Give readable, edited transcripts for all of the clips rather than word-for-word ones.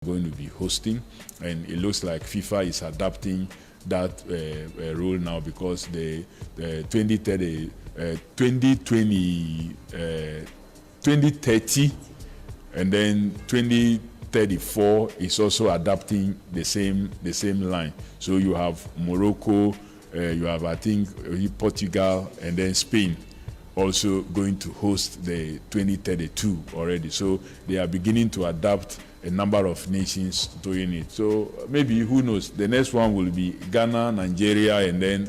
going to be hosting, and it looks like FIFA is adapting that role now, because the 2030, 2030, and then 2034 is also adapting the same line. So you have Morocco, you have, I think, Portugal, and then Spain also going to host the 2032 already. So they are beginning to adapt a number of nations doing it. So maybe, who knows, the next one will be Ghana, Nigeria, and then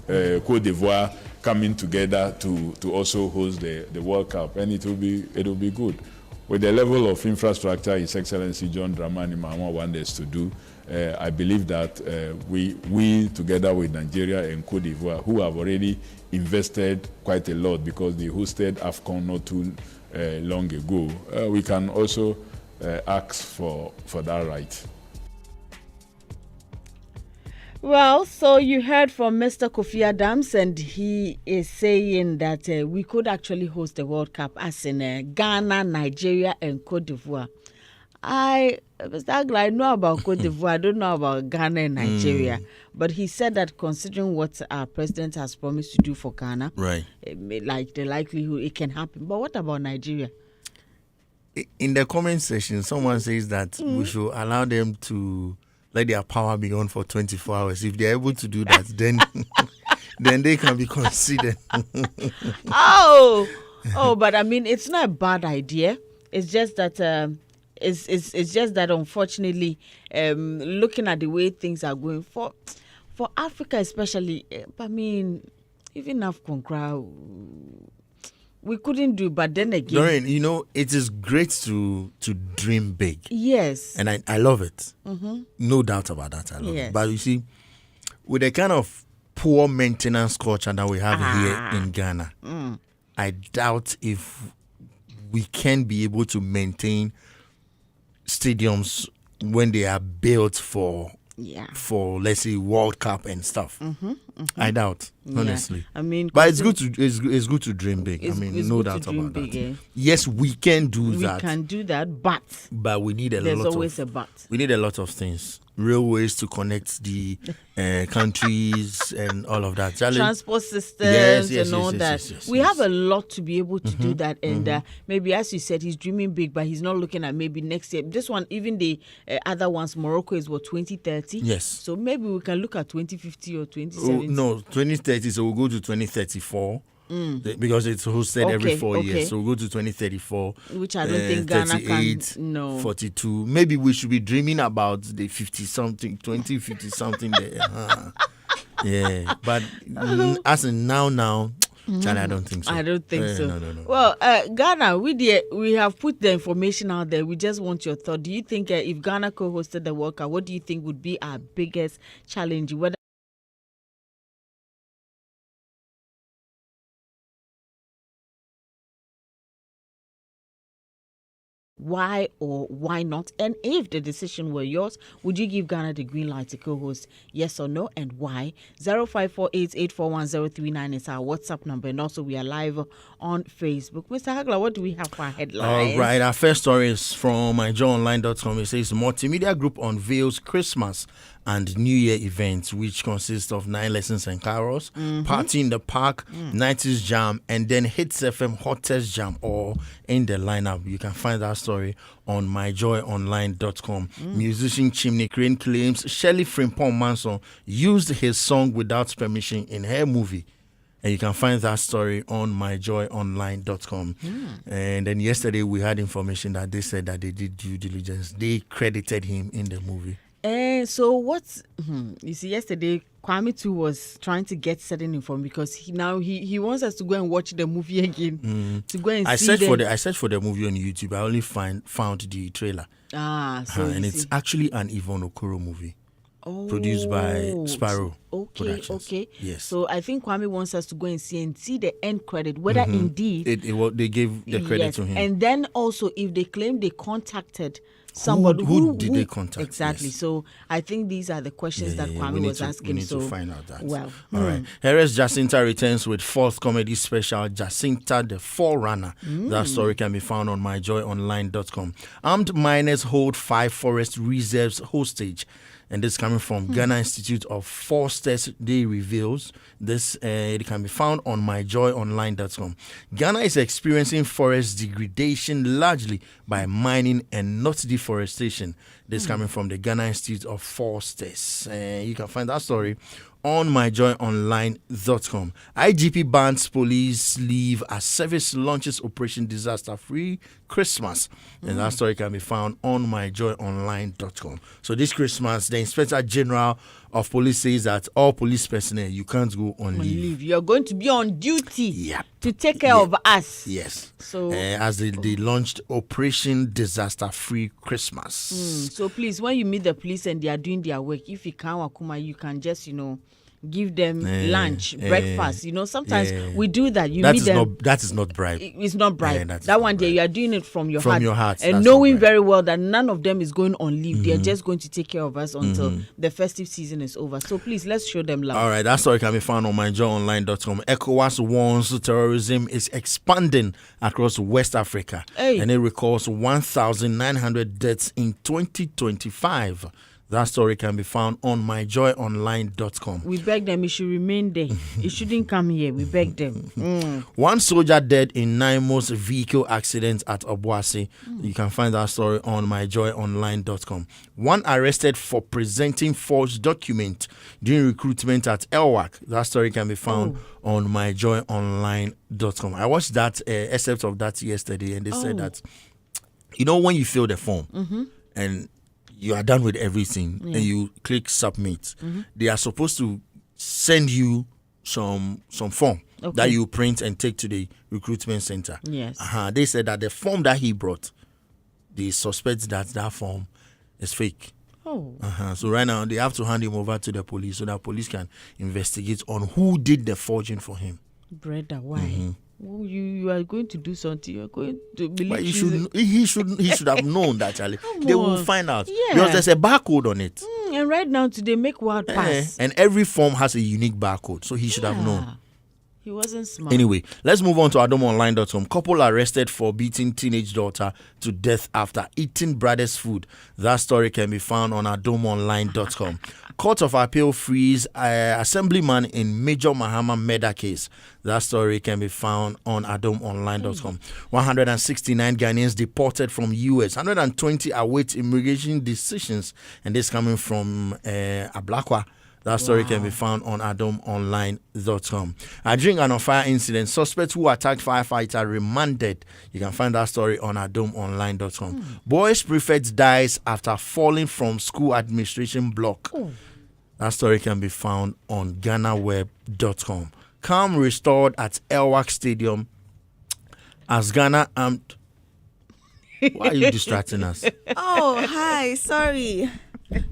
Cote d'Ivoire coming together to also host the World Cup, and it will be good. With the level of infrastructure His Excellency John Dramani Mahama wants us to do, I believe that we together with Nigeria and Cote d'Ivoire, who have already invested quite a lot because they hosted AFCON not too long ago, we can also ask for that right. Well, so you heard from Mr. Kofi Adams, and he is saying that we could actually host the World Cup as in Ghana, Nigeria, and Cote d'Ivoire. Mr. Agla, I know about Cote d'Ivoire, I don't know about Ghana and Nigeria. But he said that considering what our president has promised to do for Ghana, right, like the likelihood it can happen. But what about Nigeria? In the comment section, someone says that we should allow them to let their power be on for 24 hours. If they're able to do that, then they can be considered. But I mean, it's not a bad idea. It's just that it's just that unfortunately, looking at the way things are going for Africa especially, I mean, even AFCON crowd, we couldn't do. But then again, Doreen, it is great to dream big. Yes. And I love it. Mm-hmm. No doubt about that. I love Yes. it. But you see, with the kind of poor maintenance culture that we have here in Ghana, I doubt if we can be able to maintain stadiums when they are built for let's say World Cup and stuff. I doubt, honestly. I mean, but it's good to dream big. I mean, no doubt about that. Yes, we can do that. We can do that, but we need there's always a but. We need a lot of things. Railways to connect the countries and all of that. Transport systems and all that. Yes, we have a lot to be able to do that. And maybe, as you said, he's dreaming big, but he's not looking at maybe next year. This one, even the other ones, Morocco is 2030? Yes. So maybe we can look at 2050 or 2070. No, 2030, so we'll go to 2034. Because it's hosted every 4 years. So we'll go to 2034. Which I don't think Ghana can. No. 42. Maybe we should be dreaming about the 50-something, 2050-something there. Yeah. But as in now, Charlie, I don't think so. I don't think so. No. Well, Ghana, we have put the information out there. We just want your thought. Do you think if Ghana co-hosted the World Cup, what do you think would be our biggest challenge? Whether why or why not? And if the decision were yours, would you give Ghana the green light to co-host? Yes or no, and why? 0548841039 is our WhatsApp number, and also we are live on Facebook. Mr. Hagler, what do we have for our headlines? All right, our first story is from myjoyonline.com. It says multimedia group unveils Christmas and New Year events, which consists of 9 lessons and carols, party in the park, 90s jam, and then Hitz FM hottest jam, all in the lineup. You can find that story on myjoyonline.com. Musician Chimney Crane claims Shirley Frimpong Manson used his song without permission in her movie. And you can find that story on myjoyonline.com. And then yesterday we had information that they said that they did due diligence. They credited him in the movie. So what's you see, yesterday Kwame too was trying to get certain information because he wants us to go and watch the movie again to go and see. I searched for the movie on YouTube. I only found the trailer. And it's actually an Yvonne Okoro movie. Produced by Sparrow. Okay. Yes. So I think Kwame wants us to go and see the end credit, whether indeed they gave the credit to him. And then also if they claim they contacted somebody who did they contact? Exactly. Yes. So I think these are the questions that Kwame was asking. We need so to find out that. Well, all right. Here is Jacinta returns with fourth comedy special, Jacinta the Forerunner. That story can be found on myjoyonline.com. Armed miners hold 5 forest reserves hostage. And this coming from Ghana Institute of Foresters. They reveals this. It can be found on myjoyonline.com. Ghana is experiencing forest degradation largely by mining and not deforestation. This coming from the Ghana Institute of Foresters. You can find that story on myjoyonline.com. IGP bans police leave as service launches Operation Disaster Free Christmas. And that story can be found on myjoyonline.com. So this Christmas, the Inspector General of Police says that all police personnel, you can't go on leave. You're going to be on duty to take care of us. Yes. So as they launched Operation Disaster Free Christmas. So please, when you meet the police and they are doing their work, if you can't wakuma, you can just, give them lunch, breakfast. Sometimes we do that. You meet them. That is not bribe. It's not bribe. That one day you are doing it from your heart. And that's knowing very well that none of them is going on leave. They are just going to take care of us until the festive season is over. So please, let's show them love. All right, that story can be found on myjoyonline.com. ECOWAS warns terrorism is expanding across West Africa. And it records 1,900 deaths in 2025. That story can be found on myjoyonline.com. We beg them, it should remain there. It shouldn't come here. We beg them. One soldier dead in Naimo's vehicle accident at Obuasi. You can find that story on myjoyonline.com. One arrested for presenting forged document during recruitment at ELWAC. That story can be found on myjoyonline.com. I watched that excerpt of that yesterday, and they said that, when you fill the form and you are done with everything and you click submit, they are supposed to send you some form that you print and take to the recruitment center. Yes. They said that the form that he brought, they suspect that form is fake. So right now they have to hand him over to the police so that police can investigate on who did the forging for him. Brother, why? Well, you are going to do something. You are going to believe. But he should have known that, Charlie. They will find out because there's a barcode on it. And right now, today make word pass. And every form has a unique barcode, so he should have known. He wasn't smart. Anyway, let's move on to adomonline.com. Couple arrested for beating teenage daughter to death after eating brother's food. That story can be found on adomonline.com. Court of Appeal frees assemblyman in Major Mahama murder case. That story can be found on adomonline.com. 169 Ghanaians deported from US. 120 await immigration decisions. And this coming from Ablakwa. That story can be found on adomonline.com. A drink and on fire incident. Suspect who attacked firefighter remanded. You can find that story on adomonline.com. Boys prefect dies after falling from school administration block. That story can be found on ghanaweb.com. Calm restored at ELWAC Stadium as Ghana armed. Why are you distracting us? Oh, hi. Sorry.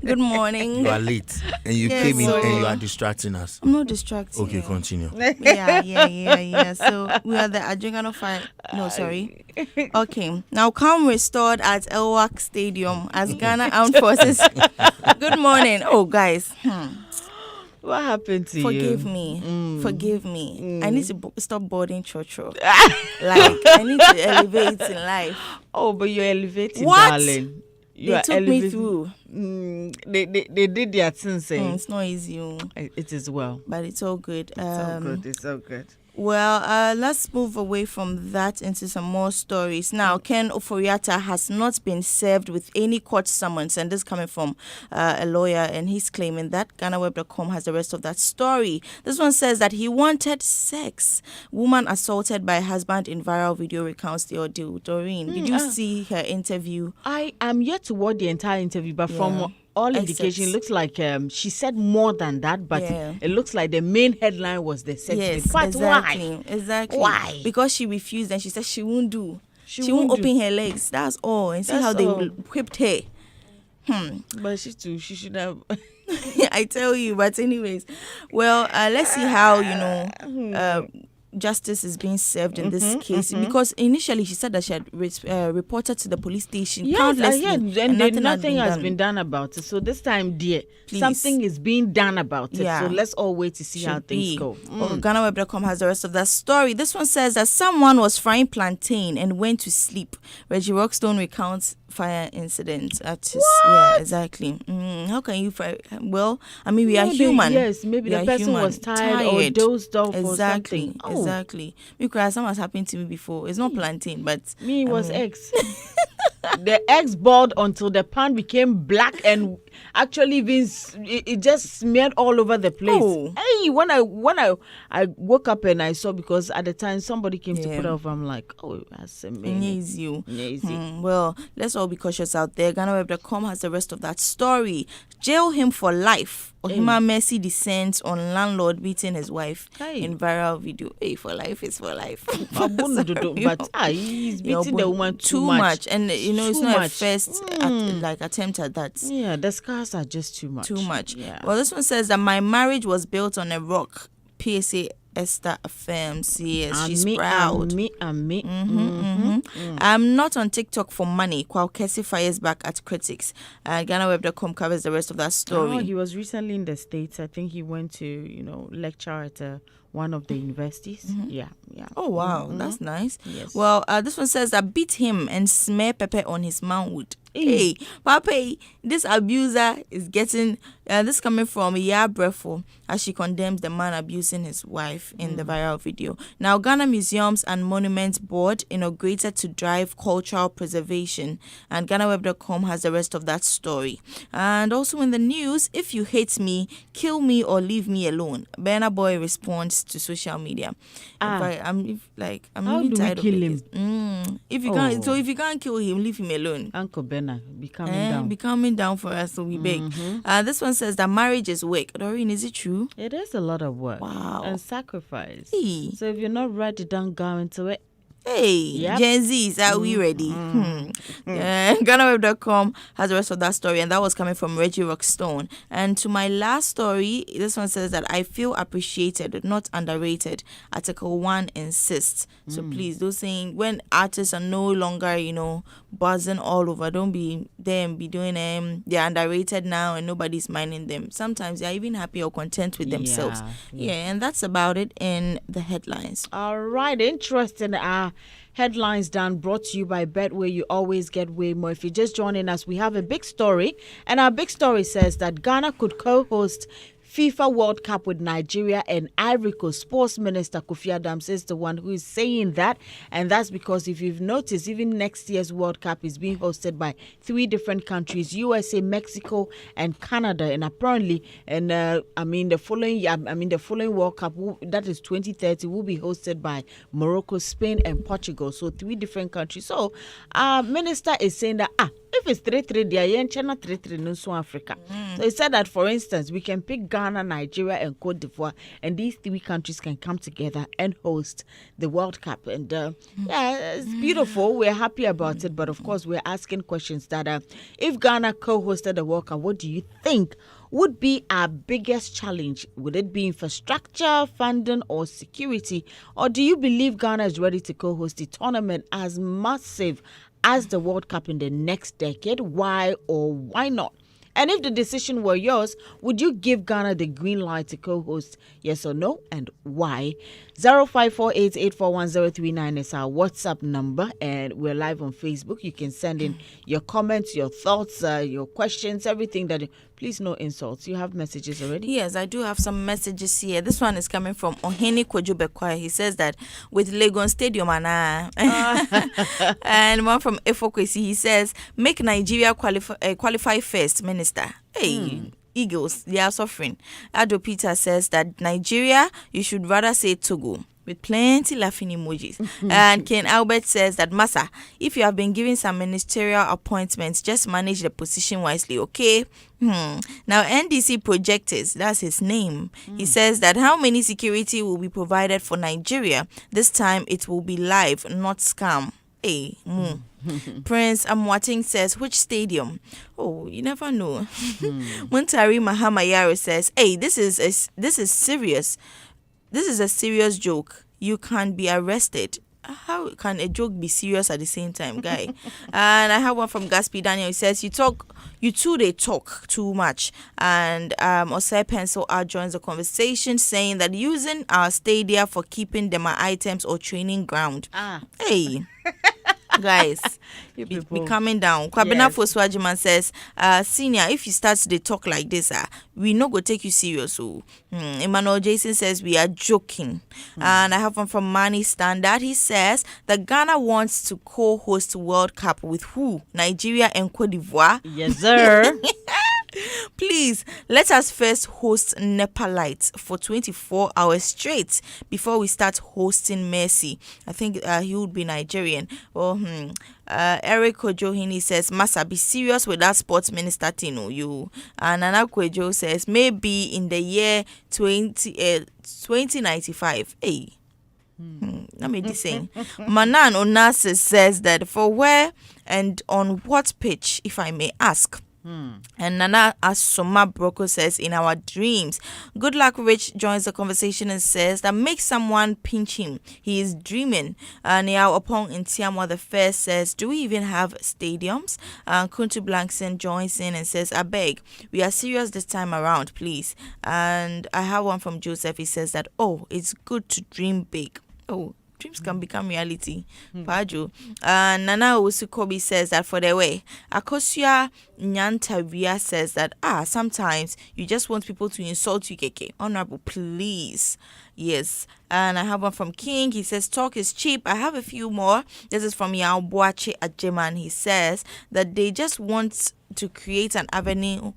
Good morning. You are late and you came in and you are distracting us. I'm not distracting. Okay, continue. Yeah. So we are the Adjungano Fire. No, sorry. Okay. Now, calm restored at ELWAC Stadium as Ghana Armed Forces. Good morning. Oh, guys. What happened to Forgive you? me. Forgive me. I need to stop boarding church. I need to elevate in life. Oh, but you're elevating, what? Darling. They took me through. They did their things. It's not easy. It is well. But it's all good. It's all good. Well, let's move away from that into some more stories. Now, Ken Oforiatta has not been served with any court summons, and this coming from a lawyer, and he's claiming that GhanaWeb.com has the rest of that story. This one says that he wanted sex. Woman assaulted by husband in viral video recounts the ordeal. Doreen, did you see her interview? I am yet to watch the entire interview, but from all indication, it looks like she said more than that, but it looks like the main headline was the sex. Yes, but exactly. Why? Because she refused and she said she won't do. She won't open her legs. That's all. And see how they whipped her. But she should have. I tell you. But anyways, well, let's see how justice is being served in this case, because initially she said that she had reported to the police station countlessly, and nothing has been done about it. So this time, dear, something is being done about it. So let's all wait to see how things go. GhanaWeb.com has the rest of that story. This one says that someone was frying plantain and went to sleep. Reggie Rockstone recounts fire incident at his... Yeah, exactly. How can you fry... Well, I mean, we are human. Yes, maybe the person was tired or dozed off or something. Exactly. Because something has happened to me before. It's not plantain, but... Me, it was eggs. The eggs boiled until the pan became black and actually even it just smeared all over the place. Hey, when I woke up and I saw, because at the time somebody came to put off, I'm like, oh, that's amazing. Well, let's all be cautious out there. GhanaWeb.com has the rest of that story. Jail him for life. Ohima Mercy descends on landlord beating his wife in viral video. Hey, for life is for life. But he's beating the woman too much. And it's not a first attempt at that. Yeah, the scars are just too much. Yeah. Well, this one says that my marriage was built on a rock. PSA Esther affirms, yes, she's proud. I'm not on TikTok for money. Kwakesi fires back at critics. GhanaWeb.com covers the rest of that story. He was recently in the States. I think he went to, lecture at one of the universities. Yeah. Oh, wow. That's nice. Yes. Well, this one says that beat him and smear pepper on his manhood. Hey, Papa, this abuser is getting... this coming from Brefo, as she condemns the man abusing his wife in the viral video. Now, Ghana Museums and Monuments Board inaugurated to drive cultural preservation, and GhanaWeb.com has the rest of that story. And also in the news, if you hate me, kill me or leave me alone. Burna Boy responds to social media. I'm really tired of him. If you can't kill him, leave him alone. Uncle Burna, be coming down for us, so we beg. This one says that marriage is work. Doreen, is it true? It is a lot of work. Wow. And sacrifice. Hey. So if you're not ready, don't go into it. Hey, Gen Zs, are we ready? GhanaWeb.com has the rest of that story, and that was coming from Reggie Rockstone. And to my last story, this one says that I feel appreciated, not underrated. Article 1 insists. So please, those saying when artists are no longer, buzzing all over, don't be them, be doing them. They're underrated now and nobody's minding them. Sometimes they're even happy or content with themselves. Yeah, and that's about it in the headlines. All right, interesting. Headlines done, brought to you by Betway. You always get way more. If you're just joining us, we have a big story, and our big story says that Ghana could co-host FIFA World Cup with Nigeria and Ivory Coast. Sports Minister Kofi Adams is the one who is saying that, and that's because if you've noticed, even next year's World Cup is being hosted by 3 different countries: USA, Mexico, and Canada. And apparently, the following World Cup, that is 2030, will be hosted by Morocco, Spain, and Portugal. So 3 different countries. So our minister is saying that if it's 3-3, they are in China 3-3 in South Africa. So he said that, for instance, we can pick Ghana, Nigeria, and Cote d'Ivoire, and these 3 countries can come together and host the World Cup. And it's beautiful. We're happy about it, but of course, we're asking questions that if Ghana co-hosted the World Cup, what do you think would be our biggest challenge? Would it be infrastructure, funding, or security? Or do you believe Ghana is ready to co-host the tournament as massive as the World Cup in the next decade? Why or why not? And if the decision were yours, would you give Ghana the green light to co-host? Yes or no? And why? 0548841039 is our WhatsApp number, and we're live on Facebook. You can send in your comments, your thoughts, your questions, everything that... Please, no insults. You have messages already? Yes, I do have some messages here. This one is coming from Oheni Kwejubekwai. He says that with Legon Stadium and one from Efokwesi, he says, make Nigeria qualify first, Minister. Hey, Eagles, they are suffering. Ado Peter says that Nigeria, you should rather say Togo, with plenty laughing emojis. And Ken Albert says that, Massa, if you have been given some ministerial appointments, just manage the position wisely, okay? Now, NDC Projectors, that's his name. He says that how many security will be provided for Nigeria? This time it will be live, not scam. Hey, Prince Amwating says, which stadium? Oh, you never know. Muntari Mahamayari says, hey, this is serious. This is a serious joke. you can be arrested. How can a joke be serious at the same time, guy? And I have one from Gaspi Daniel. He says, you two, they talk too much. And Osei Pencil out joins the conversation, saying that using our stadia for keeping demo items or training ground. Hey. Guys, be coming down. Kwabena Foswajiman says, senior, if you start to talk like this, we no go take you serious. So, Emmanuel Jason says we are joking. And I have one from Manny Standard. He says that Ghana wants to co-host World Cup with who? Nigeria and Cote d'Ivoire. Yes, sir. Please, let us first host Nepalites for 24 hours straight before we start hosting Messi. I think he would be Nigerian. Well, Eric Kojohini says, Massa, be serious with that sports minister Tino. You. And Nana Kwejo says, maybe in the year 2095. Hey. Let me be saying. Manan Onassis says that for where and on what pitch, if I may ask. And Nana Asoma Broko says, in our dreams. Good Luck Rich joins the conversation and says that make someone pinch him. He is dreaming. Niao Opong in Tiamwa the First says, do we even have stadiums? Kuntu Blankson joins in and says, I beg, we are serious this time around, please. And I have one from Joseph. He says that, oh, it's good to dream big. Oh, dreams can become reality. Pajo. Nana Usukobi says that for the way. Akosia Nyantaria says that, sometimes you just want people to insult you, Keke. Honorable, please. Yes. And I have one from King. He says, talk is cheap. I have a few more. This is from Yao Boache Ajeman. He says that they just want to create an avenue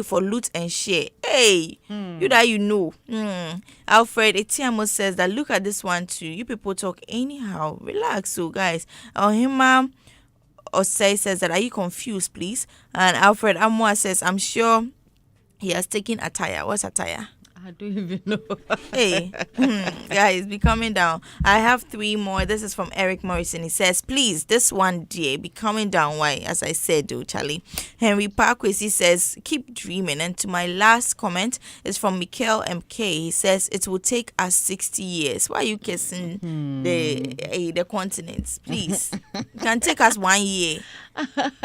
for loot and share. Hey, you know. Alfred Etiamo says that look at this one too. You people talk anyhow. Relax, so guys. Ohima Osei says that are you confused, please? And Alfred Amwa says I'm sure he has taken attire. What's attire? I don't even know. Hey, guys, be coming down. I have 3 more. This is from Eric Morrison. He says, please, this one, dear, be coming down. Why? As I said, though, Charlie. Henry Parkway, he says, keep dreaming. And to my last comment is from Mikhail MK. He says, it will take us 60 years. Why are you kissing the continents? Please. It can take us 1 year.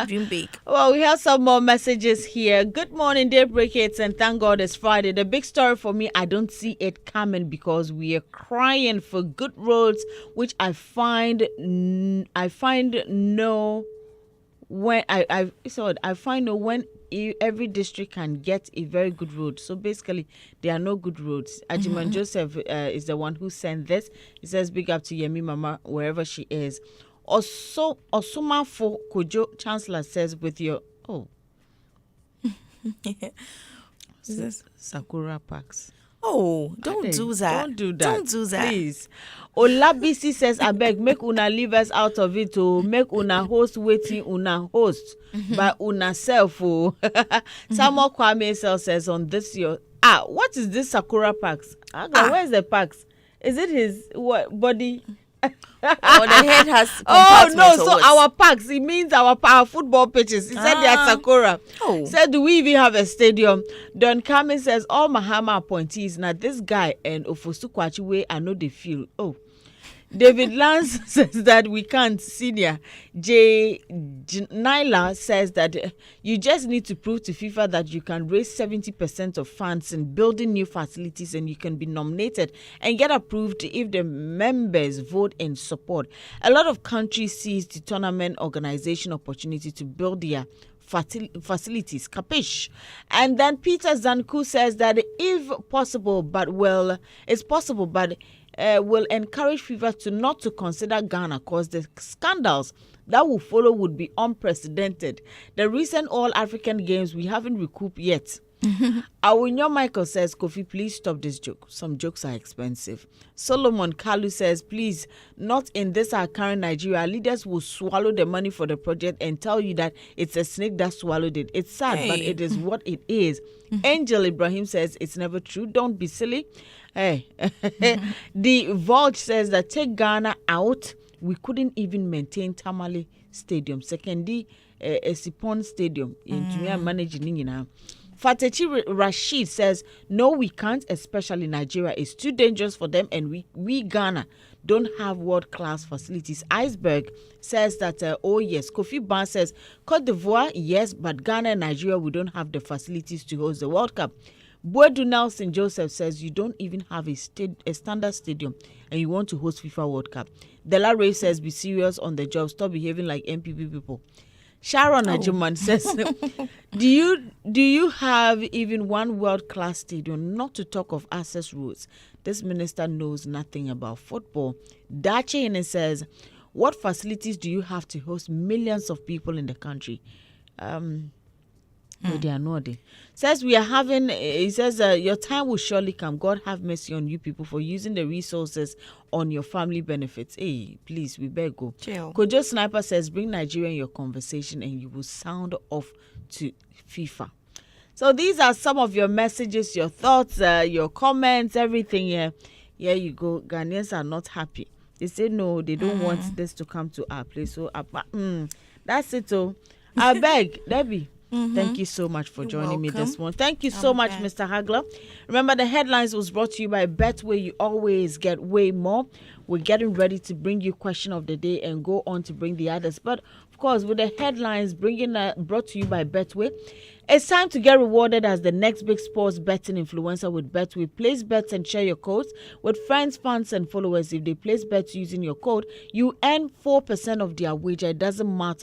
Dream big. Well, we have some more messages here. Good morning, Daybreak Hits, and thank God it's Friday. The big story for me, I don't see it coming because we are crying for good roads, which I find no when every district can get a very good road. So basically, there are no good roads. Ajiman Joseph is the one who sent this. He says, big up to Yemi Mama, wherever she is. Also, Osuma for Kojo Chancellor says with your Sakura Parks. Oh, don't do that. Don't do that. Don't do that. Please. Olabisi says, I beg, make una leave us out of it to make una host waiting una host by una self. Samuel Kwame says on this year, what is this Sakura Parks? Where's the Parks? Is it his body? The head has so our parks, it means our football pitches. He said they are Sakura. Said, do we even have a stadium? Don Kame says, all Mahama appointees, now this guy and Ofosukwachi way, I know they feel. David Lance says that we can't. Senior J. Nyla says that you just need to prove to FIFA that you can raise 70% of funds in building new facilities and you can be nominated and get approved if the members vote in support. A lot of countries seize the tournament organization opportunity to build their facilities, capiche. And then Peter Zanku says that if possible, it's possible, but will encourage FIFA to not to consider Ghana because the scandals that will follow would be unprecedented. The recent All-African Games, we haven't recouped yet. Awinyo Michael says, Kofi, please stop this joke. Some jokes are expensive. Solomon Kalu says, please, not in this our current Nigeria. Leaders will swallow the money for the project and tell you that it's a snake that swallowed it. It's sad, but it is what it is. Angel Ibrahim says, it's never true. Don't be silly. Hey, the Vulge says that take Ghana out, we couldn't even maintain Tamale Stadium. Secondly, Esipon Stadium in managing. Fatechi Rashid says, no, we can't, especially Nigeria. It's too dangerous for them, and we Ghana don't have world-class facilities. Iceberg says that, oh yes. Kofi Ban says, Cote d'Ivoire, yes, but Ghana and Nigeria, we don't have the facilities to host the World Cup. Boedu Nelson Joseph says, you don't even have a standard stadium and you want to host FIFA World Cup. Dela Ray says, be serious on the job. Stop behaving like MPP people. Sharon Ajuman says, do you have even one world-class stadium, not to talk of access roads? This minister knows nothing about football. Dache says, what facilities do you have to host millions of people in the country? No, they are not. Says we are having, he says, your time will surely come. God have mercy on you people for using the resources on your family benefits. Hey, please, we better go. Kojo Sniper says, bring Nigeria in your conversation and you will sound off to FIFA. So these are some of your messages, your thoughts, your comments, everything here. Here you go. Ghanaians are not happy. They say no, they don't want this to come to our place. So that's it. So I beg, Debbie. Thank you so much for joining me this morning. Thank you so much, Mr. Hagler. Remember, the headlines was brought to you by Betway. You always get way more. We're getting ready to bring you question of the day and go on to bring the others. But, of course, with the headlines brought to you by Betway, it's time to get rewarded as the next big sports betting influencer with Betway. Place bets and share your codes with friends, fans, and followers. If they place bets using your code, you earn 4% of their wager. It doesn't matter